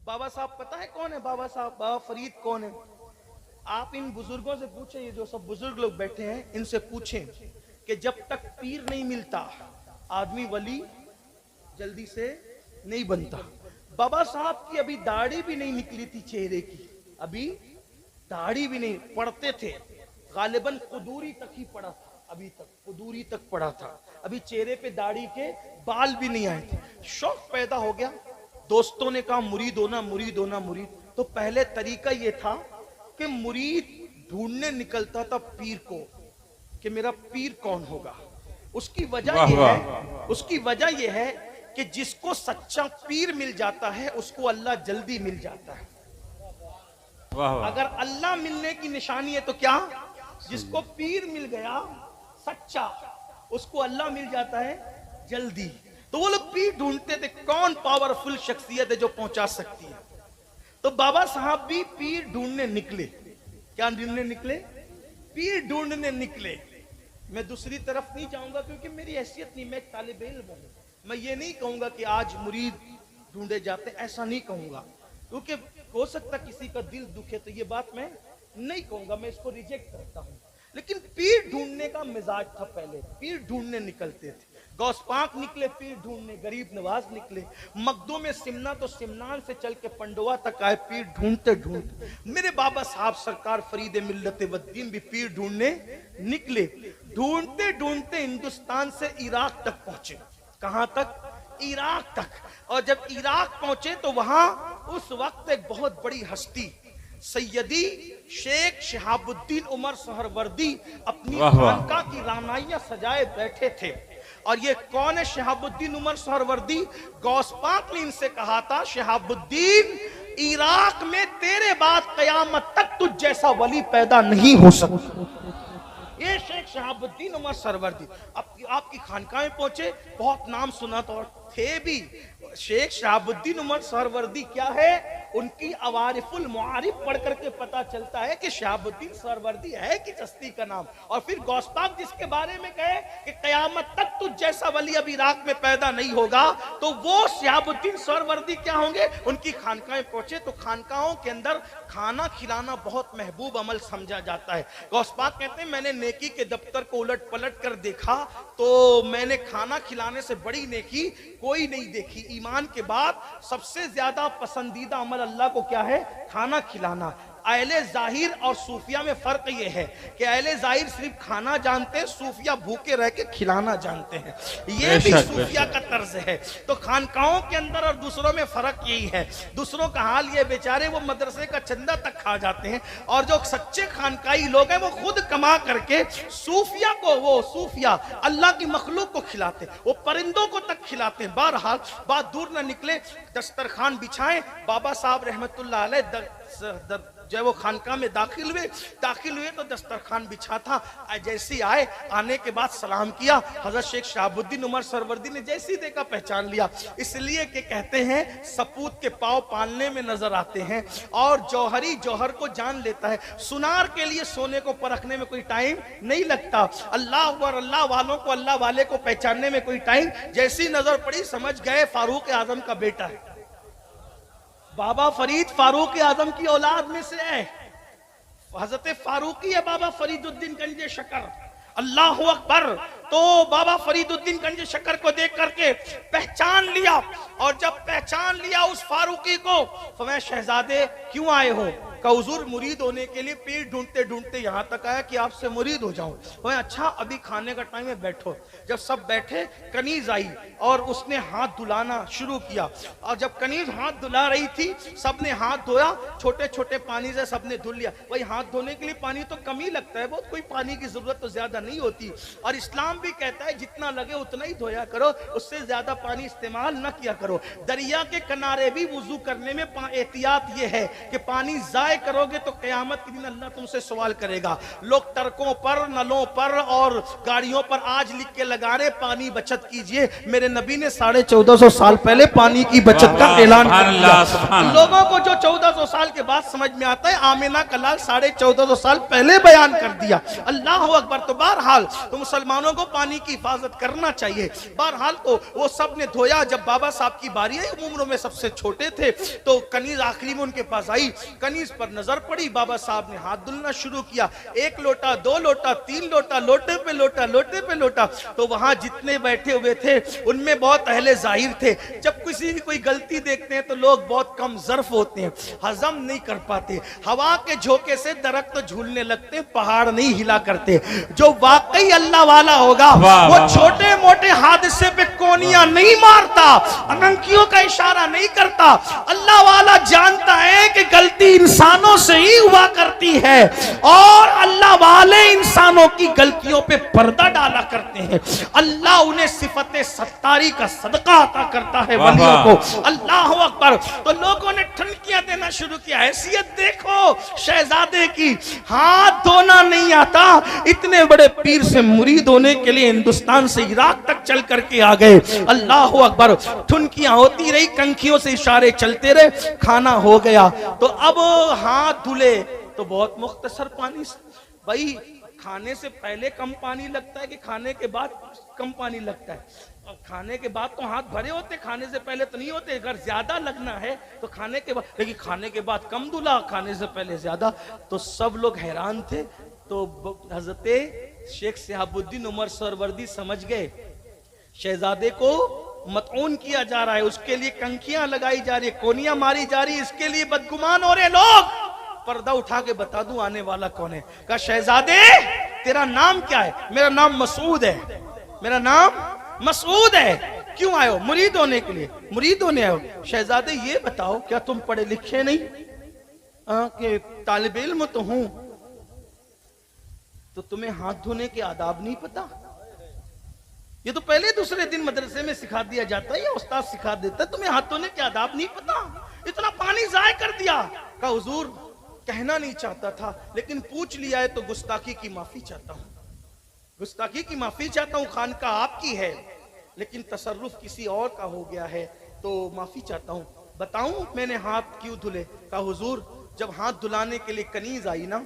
बाबा साहब पता है कौन है? बाबा साहब, बाबा फरीद कौन है? आप इन बुजुर्गों से पूछें, ये जो सब बुजुर्ग लोग बैठे हैं इनसे पूछें कि जब तक पीर नहीं मिलता आदमी वली जल्दी से नहीं बनता। बाबा साहब की अभी दाढ़ी भी नहीं निकली थी चेहरे की, अभी दाढ़ी भी नहीं, पढ़ते थे गालिबन कुदूरी तक ही पड़ा था, अभी तक कुदूरी तक पड़ा था, अभी चेहरे पे दाढ़ी के बाल भी नहीं आए थे। शौक पैदा हो गया, दोस्तों ने कहा मुरीद होना मुरीद होना मुरीद। तो पहले तरीका यह था कि मुरीद ढूंढने निकलता था पीर को कि मेरा पीर कौन होगा। उसकी वजह यह है कि जिसको सच्चा पीर मिल जाता है उसको अल्लाह जल्दी मिल जाता है। अगर अल्लाह मिलने की निशानी है तो क्या, जिसको पीर मिल गया सच्चा उसको अल्लाह मिल जाता है जल्दी। तो वो लोग पीर ढूंढते थे कौन पावरफुल शख्सियत है जो पहुंचा सकती है। तो बाबा साहब भी पीर ढूंढने निकले। क्या ढूंढने निकले? पीर ढूंढने निकले। मैं दूसरी तरफ नहीं जाऊंगा क्योंकि मेरी हैसियत नहीं, मैं तालिब इल्म हूं। मैं ये नहीं कहूंगा कि आज मुरीद ढूंढे जाते, ऐसा नहीं कहूंगा क्योंकि हो सकता किसी का दिल दुखे, तो ये बात मैं नहीं कहूंगा, मैं इसको रिजेक्ट करता हूं। लेकिन पीर ढूंढने का मिजाज था पहले, पीर ढूंढने निकलते थे। गौस पाक निकले पीर ढूंढने, गरीब नवाज निकले, मकदूम में सिमना तो सिमनान से चल के पंडवा तक आए पीर ढूंढते ढूंढते। मेरे बाबा साहब सरकार फरीद मिल्लत वद्दीन भी पीर ढूंढने निकले। ढूंढते ढूंढते हिंदुस्तान से इराक तक पहुंचे। कहां तक? इराक तक। और जब इराक पहुंचे तो वहां उस वक्त एक बहुत बड़ी हस्ती सैयदी शेख शहाबुद्दीन उमर सहरवर्दी अपनी खानका की रानाइयां सजाए बैठे थे। और ये कौन है शहाबुद्दीन उमर सहरवर्दी? गौस पाक ने इनसे कहा था शहाबुद्दीन इराक में तेरे बाद कयामत तक तुझ जैसा वली पैदा नहीं हो सकता। ये शेख शहाबुद्दीन उमर सरवर्दी आपकी खानका में पहुंचे, बहुत नाम सुना तो थे भी। शेख शहाबुद्दीन उमर सरवर्दी क्या है? उनकी अवारिफुल मुआरिफ पढ़ करके पता चलता है कि शहाबुद्दीन सरवर्दी है कि चस्ती का नाम। और फिर गौस पाक जिसके बारे में कहे कि कयामत तक तुझ जैसा वली अब इराक में पैदा नहीं होगा, तो वो शहाबुद्दीन सरवर्दी क्या होंगे? उनकी खानका में पहुंचे तो खानकाओं के अंदर खाना खिलाना बहुत महबूब अमल समझा जाता है। गौस पाक कहते हैं मैंने नेकी के दफ्तर को उलट पलट कर देखा तो मैंने खाना खिलाने से बड़ी नेकी कोई नहीं देखी। ईमान के बाद सबसे ज्यादा पसंदीदा अमल अल्लाह को क्या है? खाना खिलाना। अहले जाहिर और सूफिया में फर्क यह है कि अहले जाहिर सिर्फ खाना जानते हैं, सूफिया भूखे रह के खिलाना जानते हैं। ये भी सूफिया का तर्ज है। तो खानकाओं के अंदर और दूसरों में फर्क यही है। दूसरों का हाल ये बेचारे वो मदरसे का चंदा तक खा जाते हैं, और जो सच्चे खानकाई लोग हैं वो खुद कमा करके सूफिया को, वो सूफिया अल्लाह की मखलूक को खिलाते, वो परिंदों को तक खिलाते हैं। बहरहाल बात दूर न निकले, दस्तरखान बिछाएं। बाबा साहब रहमतुल्लाह अलैह जब वो खानका में दाखिल हुए तो दस्तरखान बिछा था। जैसे आए, आने के बाद सलाम किया। हजरत शेख शहाबुद्दीन उमर सरवर्दी ने जैसी देखा पहचान लिया। इसलिए कि कहते हैं सपूत के पांव पालने में नजर आते हैं और जौहरी जौहर को जान लेता है। सुनार के लिए सोने को परखने में कोई टाइम नहीं लगता। अल्लाह और अल्लाह वालों को अल्लाह वाले को पहचानने में कोई टाइम, जैसी नजर पड़ी समझ गए फारूक आजम का बेटा है। बाबा फरीद फारूक आजम की औलाद में से है। हजरत फारूकी है बाबा फरीदुद्दीन गंजे शकर। अल्लाह अकबर। तो बाबा फरीदुद्दीन गंजे शकर को देख करके पहचान लिया, और जब पहचान लिया उस फारूकी को, फरमाया शहजादे क्यों आए हो? का हुजूर मुरीद होने के लिए पीर ढूंढते ढूंढते यहाँ तक आया कि आपसे मुरीद हो जाऊं। वह अच्छा अभी खाने का टाइम है, बैठो। जब सब बैठे कनीज आई और उसने हाथ धुलाना शुरू किया। और जब कनीज हाथ धुला रही थी सबने हाथ धोया, छोटे छोटे पानी से सबने धुल लिया। वही हाथ धोने के लिए पानी तो कम ही लगता है, बहुत कोई पानी की जरूरत तो ज्यादा नहीं होती। और इस्लाम भी कहता है जितना लगे उतना ही धोया करो, उससे ज्यादा पानी इस्तेमाल न किया करो। दरिया के किनारे भी वुजू करने में एहतियात यह है कि पानी ज़ाय करोगे तो क़यामत के दिन अल्लाह तुमसे सवाल करेगा। लोग ट्रकों पर, नलों पर और गाड़ियों पर आज लिख के लगा रहे पानी बचत कीजिए। मेरे नबी ने 1450 साल पहले पानी की बचत का ऐलान कर दिया। लोगों को जो 1400 साल के बाद समझ में आता है, आमिना का लाल 1450 साल पहले बयान कर दिया। अल्लाह अकबर। तो बहरहाल तो मुसलमानों को पानी की हिफाजत करना चाहिए। बहरहाल तो वो सब ने धोया। जब बाबा साहब की बारी आई, उम्र में सबसे छोटे थे, तो कनीज आखिरी में उनके पास आई। कनीज पर नजर पड़ी, बाबा साहब ने हाथ धुलना शुरू किया। 1 लोटा, 2 लोटा, 3 लोटा, लोटे पे लोटा, लोटे पे लोटा। तो वहां जितने बैठे हुए थे उनमें बहुत अहले जाहिर थे। जब किसी की कोई गलती देखते हैं तो लोग बहुत कम ज़र्फ होते हैं, हजम नहीं कर पाते। हवा के झोंके से दरख्त तो झूलने लगते हैं, पहाड़ नहीं हिला करते। जो वाकई अल्लाह वाला होगा वो छोटे मोटे हादसे पे कोनियां नहीं मारता, अंकियों का इशारा नहीं करता। अल्लाह वाला जानता है कि गलती इंसानों से ही हुआ करती है और अल्लाह वाले इंसानों की गलतियों पे पर्दा डाला करते हैं। अल्लाह उन्हें सिफते सत्तारी का सदका अता करता है वलियों को। अल्लाह अकबर। तो लोगों ने ठनकियां देना शुरू किया। हैसियत देखो शहजादे की, हाथ धोना नहीं आता। इतने बड़े पीर से मुरीद होने के लिए हिंदुस्तान से इराक तक चल करके आ गए। अल्लाह अकबर। ठुनकियां होती रही, कंखियों से इशारे चलते रहे, खाना हो गया। तो अब हाथ धुले तो बहुत मुख्तसर पानी। भाई खाने से पहले कम पानी लगता है कि खाने के बाद कम पानी लगता है? और खाने के बाद तो हाथ भरे होते, खाने से पहले तो नहीं होते। अगर ज्यादा लगना है तो खाने के बाद, लेकिन खाने के बाद कम धुला, खाने से पहले ज्यादा। तो सब लोग हैरान थे। तो हजरत शेख सिहाबुद्दीन उमर सरवर्दी समझ गए शहजादे को मतऊन किया जा रहा है, उसके लिए कंखियां लगाई जा रही है, कोनियां मारी जा रही है, इसके लिए बदगुमान हो रहे लोग। पर्दा उठा के बता दूं आने वाला कौन है। कहा शहजादे तेरा नाम क्या है? मेरा नाम मसूद है। मेरा नाम मसूद है। क्यों आए हो? मुरीद होने के लिए। मुरीद होने आए हो? शहजादे ये बताओ क्या तुम पढ़े लिखे नहीं? कि तालिब इल्म तो हूं। तो तुम्हें हाथ धोने के आदाब नहीं पता? ये तो पहले दूसरे दिन मदरसे में सिखा दिया जाता है या उस्ताद सिखा देता है। तुम्हें हाथ धोने के आदाब नहीं पता? इतना पानी जाया कर दिया। कहा हुजूर कहना नहीं चाहता था, लेकिन पूछ लिया है तो गुस्ताखी की माफी चाहता हूं। गुस्ताखी की माफी चाहता हूं। खानका आपकी है लेकिन तसर्रुफ किसी और का हो गया है, तो माफी चाहता हूं। बताऊं मैंने हाथ क्यों धुले? कहा हुजूर जब हाथ धुलाने के लिए कनीज आई ना,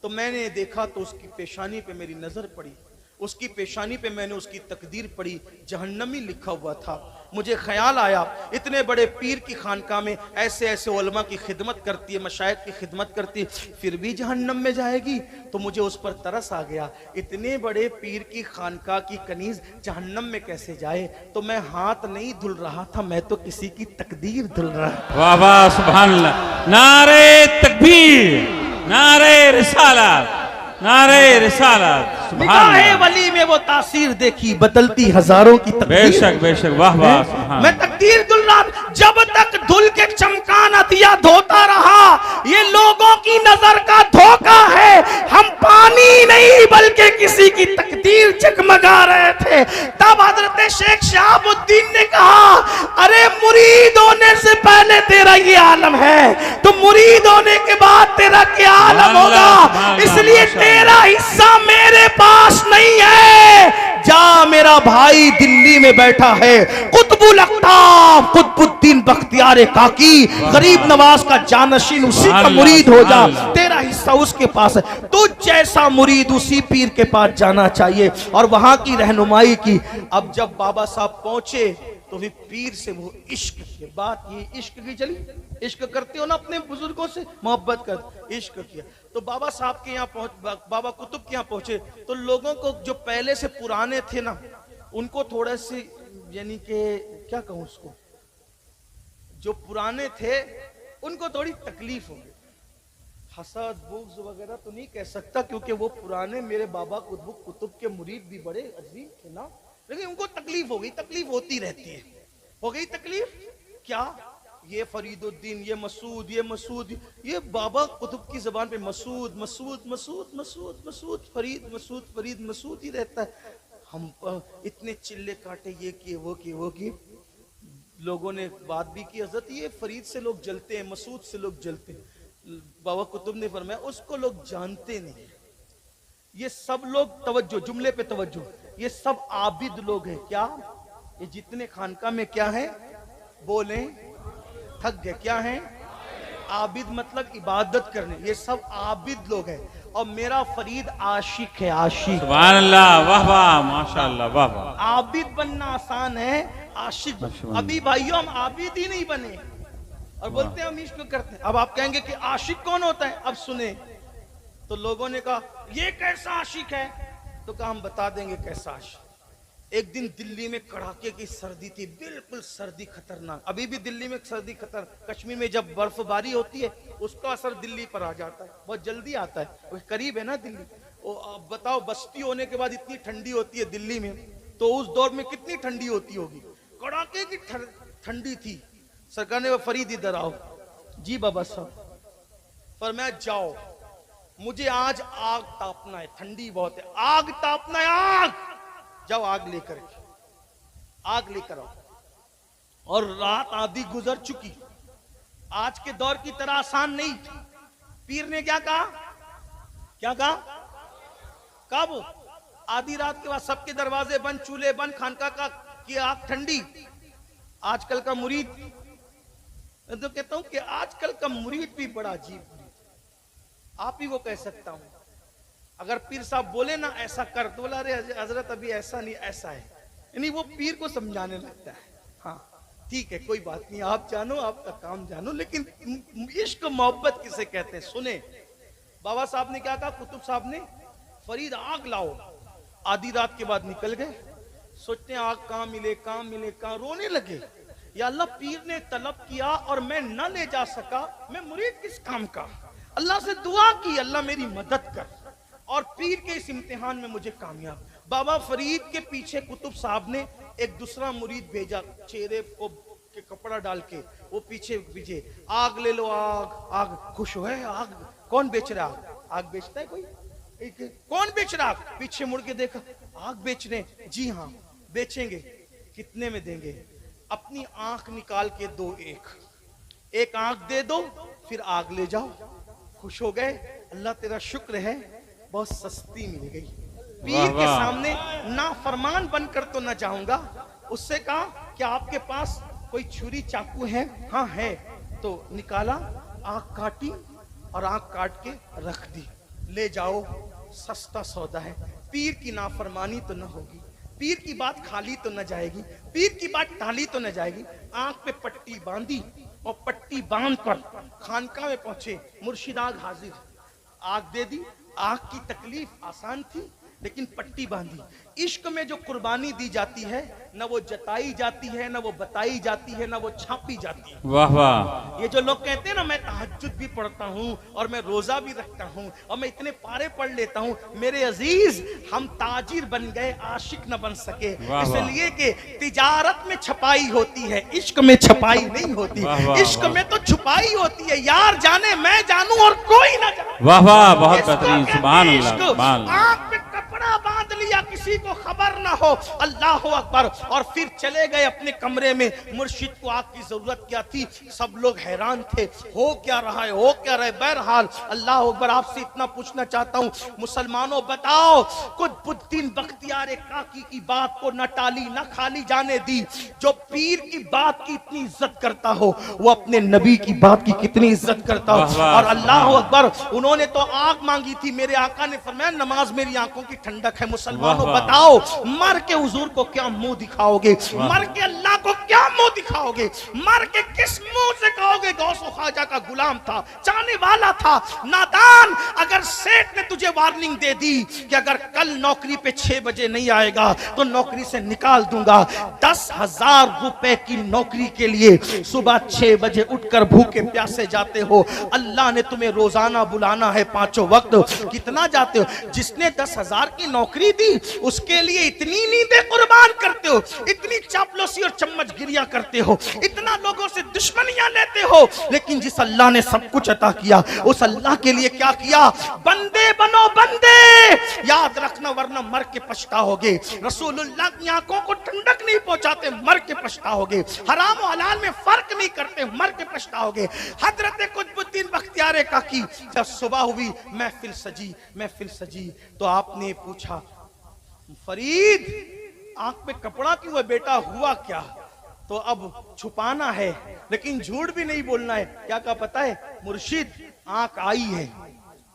तो मैंने देखा तो उसकी पेशानी पे मेरी नजर पड़ी। उसकी पेशानी पे मैंने उसकी तकदीर पढ़ी, जहन्नमी लिखा हुआ था। मुझे ख्याल आया इतने बड़े पीर की खानका में ऐसे ऐसे उलमा की खिदमत करती है, मशाइख की खिदमत करती है, फिर भी जहन्नम में जाएगी। तो मुझे उस पर तरस आ गया, इतने बड़े पीर की खानका की कनीज जहन्नम में कैसे जाए। तो मैं हाथ नहीं धुल रहा था, मैं तो किसी की तकदीर धुल रहा था। वाह वाह सुभान अल्लाह। नारे तकबीर, नारे रिसालत, नारे रिसालत। निगाहे वली में वो तासीर देखी, बदलती हजारों की तकदीर। बेशक बेशक, वाह वाह। मैं तकदीर धुल रहा, जब तक धुल के चमका न दिया धोता रहा। ये लोगों की नजर का धोखा है। हम पानी नहीं बल्कि किसी की तकदीर जगमगा रहे थे। तब हजरत शेख शहाबुद्दीन ने कहा अरे मुरीद होने से पहले तेरा ये आलम है, तो मुरीद होने के बाद तेरा क्या आलम होगा? इसलिए तेरा हिस्सा मेरे पास नहीं है। जा मेरा भाई दिल्ली में बैठा है, कुतुबुल अख्ताब कुतुबुद्दीन बख्तियार काकी, गरीब नवाज का जानशीन, उसी का मुरीद हो जा। तेरा हिस्सा उसके पास है। तुझ जैसा मुरीद उसी पीर के पास जाना चाहिए और वहां की रहनुमाई की। अब जब बाबा साहब पहुंचे तो भी पीर से वो इश्क की बात, ये इश्क की चली। इश्क करते हो ना अपने बुजुर्गों से, मोहब्बत कर, इश्क किया। तो बाबा साहब के यहाँ पहुंच, बाबा कुतुब के यहाँ पहुंचे तो लोगों को जो पहले से पुराने थे ना, उनको थोड़े से यानी कि क्या कहूं उसको, जो पुराने थे उनको थोड़ी तकलीफ हो गई। हसद बुग़्ज़ वगैरह तो नहीं कह सकता क्योंकि वो पुराने मेरे बाबा कुतुब के मुरीद भी बड़े अजीम थे ना, लेकिन उनको तकलीफ हो गई। तकलीफ होती रहती है। हो गई तकलीफ क्या? ये फरीदुद्दीन, ये मसूद, ये बाबा कुतुब की जबान पे मसूद मसूद मसूद मसूद मसूद फरीद मसूद फरीद मसूद ही रहता है। हम इतने चिल्ले काटे, ये किए वो किए वो किए। लोगों ने बात भी की, हजरत ये फरीद से लोग जलते हैं, मसूद से लोग जलते हैं। बाबा कुतुब ने फरमाया उसको लोग जानते नहीं। ये सब लोग, तवज्जो, जुमले पे तवज्जो, ये सब आबिद लोग हैं। क्या ये जितने खानका में क्या है, बोले थक गए, क्या है? आबिद मतलब इबादत करने, ये सब आबिद लोग हैं। और मेरा फरीद आशिक है, आशिक। सुभान अल्लाह, वाह वाह, माशाअल्लाह, वाह वाह। आबिद बनना आसान है, आशिक अभी भाइयों हम आबिद ही नहीं बने और बोलते हैं हम इश्क करते हैं। अब आप कहेंगे कि आशिक कौन होता है? अब सुने, तो लोगों ने कहा ये कैसा आशिक है, तो कहा हम बता देंगे कैसा आशिक। एक दिन दिल्ली में कड़ाके की सर्दी थी, बिल्कुल सर्दी खतरनाक। अभी भी दिल्ली में सर्दी खतर, कश्मीर में जब बर्फबारी होती है उसका असर दिल्ली पर आ जाता है, बहुत जल्दी आता है, वो करीब है ना दिल्ली। अब बताओ बस्ती होने के बाद इतनी ठंडी होती है दिल्ली में, तो उस दौर में कितनी ठंडी होती होगी, कड़ाके की ठंडी थी। सरकार ने फरीद इधर आओ। जी बाबा साहब, फरमाया जाओ, मुझे आज आग तापना है, ठंडी बहुत है, आग तापना है, आग जाओ, आग लेकर आओ। और रात आधी गुजर चुकी, आज के दौर की तरह आसान नहीं। पीर ने क्या कहा? वो आधी रात के बाद सबके दरवाजे बंद, चूल्हे बंद, खानका का की आग ठंडी। आजकल का मुरीद, मैं तो कहता हूं कि आजकल का मुरीद भी बड़ा अजीब, आप ही वो कह सकता हूं। अगर पीर साहब बोले ना ऐसा कर, तो बोला अरे हजरत अभी ऐसा नहीं, ऐसा है, यानी वो पीर को समझाने लगता है। हाँ ठीक है, कोई बात नहीं, आप जानो, आपका काम जानो, लेकिन इश्क मोहब्बत किसे कहते हैं सुने। बाबा साहब ने क्या कहा, कुतुब साहब ने, फरीद आग लाओ। आधी रात के बाद निकल गए, सोचते हैं आग कहां मिले, रोने लगे, या अल्लाह पीर ने तलब किया और मैं न ले जा सका, मैं मुरीद किस काम का। अल्लाह से दुआ की, अल्लाह मेरी मदद कर, और पीर के इस इम्तिहान में मुझे कामयाब। बाबा फरीद के पीछे कुतुब साहब ने एक दूसरा मुरीद भेजा, चेहरे को के कपड़ा डाल के, वो पीछे आग ले लो, आग। खुश हो है, आग कौन बेच रहा है? आग बेचता है कोई? कौन बेच रहा? पीछे मुड़ के देखा, आग बेचने, जी हाँ बेचेंगे, कितने में देंगे? अपनी आंख निकाल के दो, एक आंख दे दो, फिर आग ले जाओ। खुश हो गए, अल्लाह तेरा शुक्र है, बहुत सस्ती मिल गई। पीर के सामने ना फरमान बनकर तो ना जाऊंगा। उससे कहा कि आपके पास कोई छुरी चाकू है? हाँ है। तो निकाला, आंख काटी और आंख काट के रख दी, ले जाओ, सस्ता सौदा है। पीर की नाफरमानी तो न होगी, पीर की बात खाली तो न जाएगी, पीर की बात टाली तो न जाएगी। आंख पे पट्टी बांधी और पट्टी बांध कर खानका में पहुंचे, मुर्शिद आग हाजिर, आग दे दी। आग की तकलीफ आसान थी, लेकिन पट्टी बांधी। इश्क में जो कुर्बानी दी जाती है, न वो जताई जाती है, न वो बताई जाती है, न वो छापी जाती है। वाह वाह। ये जो लोग कहते हैं ना, मैं तहज्जुद भी पढ़ता हूँ और मैं रोजा भी रखता हूँ और मैं इतने पारे पढ़ लेता हूँ, मेरे अजीज हम ताजिर बन गए, आशिक न बन सके। इसलिए कि तिजारत में छपाई होती है, इश्क में छपाई नहीं होती। इश्क में तो छुपाई होती है, यार जाने मैं जानूं और कोई ना जाने। वाह वाह, बहुत बेहतरीन, सुभान अल्लाह। आंख पे कपड़ा बांध लिया, किसी को खबर ना हो, अल्लाह अकबर, और फिर चले गए अपने कमरे में। मुर्शिद को आग की जरूरत क्या थी? सब लोग हैरान थे, हो क्या रहा है, हो क्या रहा है। बहरहाल अल्लाह अकबर, आपसे इतना पूछना चाहता हूँ मुसलमानों, बताओ कुतुबुद्दीन बख्तियार काकी की बात को न टाली न खाली जाने दी। जो पीर की बात की इतनी इज्जत करता हो, वो अपने नबी की बात की कितनी इज्जत करता हो। और अल्लाह अकबर, उन्होंने तो आग मांगी थी, मेरे आका ने फरमाया नमाज मेरी आंखों की ठंडक है। मुसलमानों बताओ, मर के हुजूर को क्या मुंह दिखाओगे? मर के अल्लाह को क्या मुंह दिखाओगे? मर के किस मुंह से कहोगे गौसो ख्वाजा का गुलाम था, चाहने वाला था? नादान, अगर सेठ ने तुझे वार्निंग दे दी कि अगर कल नौकरी पे 6 बजे नहीं आएगा तो नौकरी से निकाल दूंगा, 10,000 रुपए की नौकरी के लिए सुबह 6 बजे उठकर भूखे प्यासे जाते हो। अल्लाह ने तुम्हें रोजाना बुलाना है 5 वक्त, कितना जाते हो? जिसने 10,000 की नौकरी दी उसके लिए इतनी नींदें कुर्बान करते हो, इतनी चापलूसी और चम्मच गिरिया करते हो, इतना लोगों से दुश्मनियां लेते हो, लेकिन जिस अल्लाह ने सब कुछ अता किया उस अल्लाह के लिए क्या क्या किया, बंदे बनो बंदे, याद रखना वरना मर के पछताओगे। रसूलुल्लाह की आंखों को ठंडक नहीं पहुंचाते, मर के पछताओगे। हराम और हलाल में फर्क नहीं करते, मर के पछताओगे। हजरत कुतुबुद्दीन बख्तियार काकी जब सुबह हुई, महफिल सजी तो आपने पूछा, फरीद आंख में कपड़ा क्यों है बेटा, हुआ क्या? तो अब छुपाना है लेकिन झूठ भी नहीं बोलना है। क्या कहा पता है, मुर्शिद आंख आई है।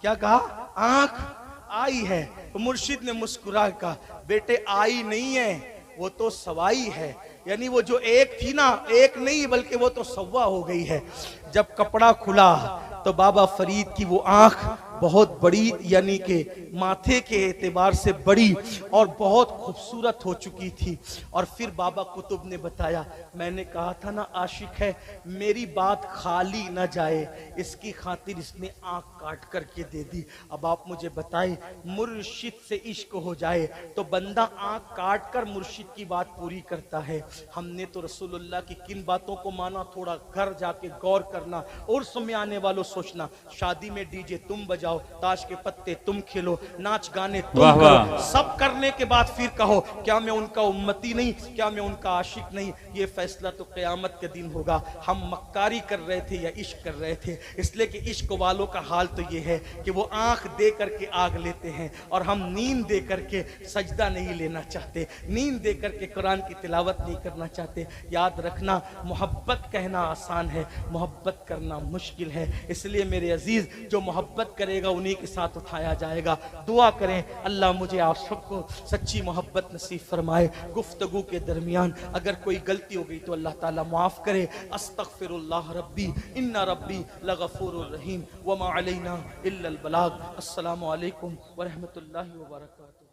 क्या कहा, आंख आई है। तो मुर्शिद ने मुस्कुरा कहा, बेटे आई नहीं है, वो तो सवाई है। यानी वो जो एक थी ना, एक नहीं बल्कि वो तो सवा हो गई है। जब कपड़ा खुला तो बाबा फरीद की वो आंख बहुत बड़ी, यानी कि माथे के एतबार से बड़ी और बहुत खूबसूरत हो चुकी थी। और फिर बाबा कुतुब ने बताया, मैंने कहा था ना आशिक है, मेरी बात खाली न जाए, इसकी खातिर इसने आंख काट करके दे दी। अब आप मुझे बताएं, मुर्शिद से इश्क हो जाए तो बंदा आंख काट कर मुर्शिद की बात पूरी करता है। हमने तो रसूलुल्लाह की किन बातों को माना, थोड़ा घर जाके गौर करना। उर्स में आने वालों सोचना, शादी में डीजे तुम बजाओ, ताश के पत्ते तुम खेलो, नाच गाने तुम करो, सब करने के बाद फिर कहो क्या मैं उनका उम्मती नहीं, क्या मैं उनका आशिक नहीं? ये फैसला तो क़यामत के दिन होगा। हम मक्कारी कर रहे थे या इश्क कर रहे थे? इसलिए कि इश्क वालों का हाल तो ये है कि वो आंख दे करके आग लेते हैं और हम नींद दे करके सजदा नहीं लेना चाहते, नींद दे करके कुरान की तिलावत नहीं करना चाहते। याद रखना, मोहब्बत कहना आसान है, मोहब्बत करना मुश्किल है। इसलिए मेरे अजीज, जो मोहब्बत करेगा उन्हीं के साथ उठाया जाएगा। दुआ करें अल्लाह मुझे आप सबको सच्ची मोहब्बत नसीब फरमाए। गुफ्तगू के दरमियान अगर कोई गलती हो गई तो अल्लाह ताला माफ करे। अस्तगफिरुल्लाह रब्बी इन्ना रब्बी लगफूरुर रहीम व मा अलैना इल्लल बलाग। अस्सलामु अलैकुम व रहमतुल्लाहि व बरकातुहू।